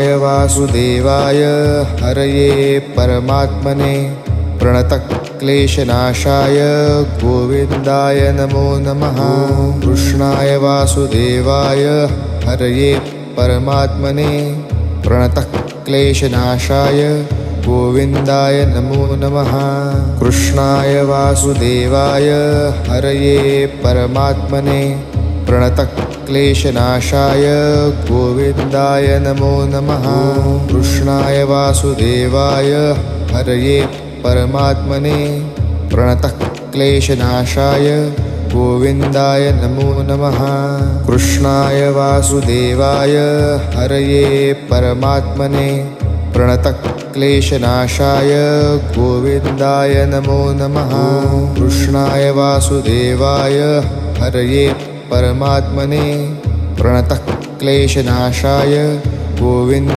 वासुदेवाय हरये परमात्मने प्रणतक्लेशनाशाय गोविन्दाय नमो नमः। कृष्णाय वासुदेवाय हरये परमात्मने प्रणतक्लेशनाशाय गोविन्दाय नमो नमः। कृष्णाय वासुदेवाय हरये परमात्मने प्रणतक्लेशनाशाय गोविन्दाय नमो नमः। कृष्णाय वासुदेवाय हरये परमात्मने प्रणतक्लेशनाशाय गोविन्दाय नमो नमः। कृष्णाय वासुदेवाय हरये परमात्मने प्रणतक्लेशनाशाय गोविन्दाय नमो नमः। कृष्णाय वासुदेवाय हरये परमात्मने प्रणतक्लेशनाशाय गोविन्द